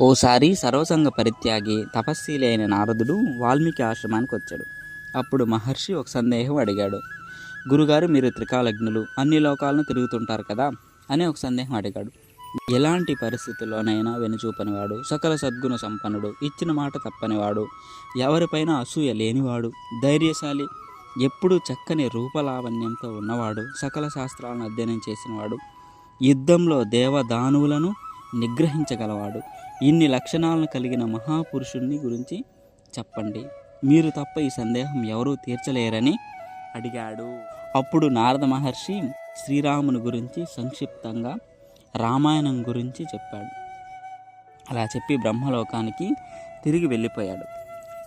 ఓసారి సర్వసంగ పరిత్యాగి తపస్శీలి అయిన నారదుడు వాల్మీకి ఆశ్రమానికి వచ్చాడు. అప్పుడు మహర్షి ఒక సందేహం అడిగాడు. గురుగారు, మీరు త్రికాలజ్ఞులు, అన్ని లోకాలను తిరుగుతుంటారు కదా అని ఒక సందేహం అడిగాడు. ఎలాంటి పరిస్థితుల్లోనైనా వెనుచూపనివాడు, సకల సద్గుణ సంపన్నుడు, ఇచ్చిన మాట తప్పనివాడు, ఎవరిపైన అసూయ లేనివాడు, ధైర్యశాలి, ఎప్పుడూ చక్కని రూపలావణ్యంతో ఉన్నవాడు, సకల శాస్త్రాలను అధ్యయనం చేసినవాడు, యుద్ధంలో దేవదానువులను నిగ్రహించగలవాడు, ఇన్ని లక్షణాలను కలిగిన మహాపురుషుణ్ణి గురించి చెప్పండి. మీరు తప్ప ఈ సందేహం ఎవరూ తీర్చలేరని అడిగాడు. అప్పుడు నారద మహర్షి శ్రీరాముని గురించి సంక్షిప్తంగా రామాయణం గురించి చెప్పాడు. అలా చెప్పి బ్రహ్మలోకానికి తిరిగి వెళ్ళిపోయాడు.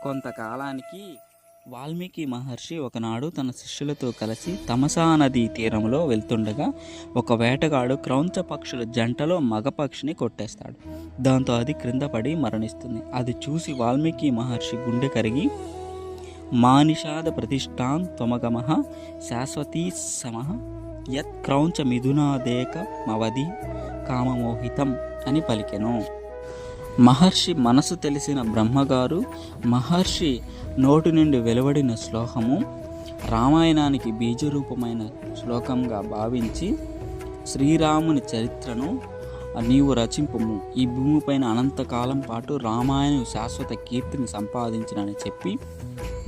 కొంతకాలానికి వాల్మీకి మహర్షి ఒకనాడు తన శిష్యులతో కలిసి తమసా నదీ తీరంలో వెళ్తుండగా ఒక వేటగాడు క్రౌంచ పక్షుల జంటలో మగపక్షిని కొట్టేస్తాడు. దాంతో అది క్రింద పడి మరణిస్తుంది. అది చూసి వాల్మీకి మహర్షి గుండె కరిగి మానిషాద ప్రతిష్టాం త్వమగమః శాశ్వతీ సమః యత్ క్రౌంచ మిథునాదేక మవది కామమోహితం అని పలికెను. మహర్షి మనసు తెలిసిన బ్రహ్మగారు మహర్షి నోటి నుండి వెలువడిన శ్లోకము రామాయణానికి బీజరూపమైన శ్లోకంగా భావించి, శ్రీరాముని చరిత్రను నీవు రచింపుము, ఈ భూమిపైన అనంతకాలం పాటు రామాయణ శాశ్వత కీర్తిని సంపాదించునని చెప్పి,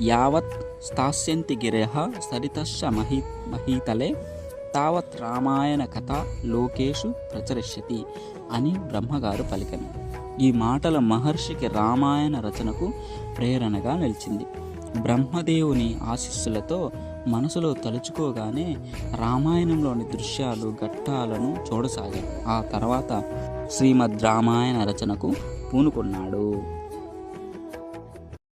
యావత్ స్థాస్యంతి గిరః సరితశ్చ మహీతలే తావత్ రామాయణ కథ లోకేషు ప్రచరిష్యతి అని బ్రహ్మగారు పలికెను. ఈ మాటల మహర్షికి రామాయణ రచనకు ప్రేరణగా నిలిచింది. బ్రహ్మదేవుని ఆశీస్సులతో మనసులో తలుచుకోగానే రామాయణంలోని దృశ్యాలు, ఘట్టాలను చూడసాగాడు. ఆ తర్వాత శ్రీమద్ రామాయణ రచనకు పూనుకున్నాడు.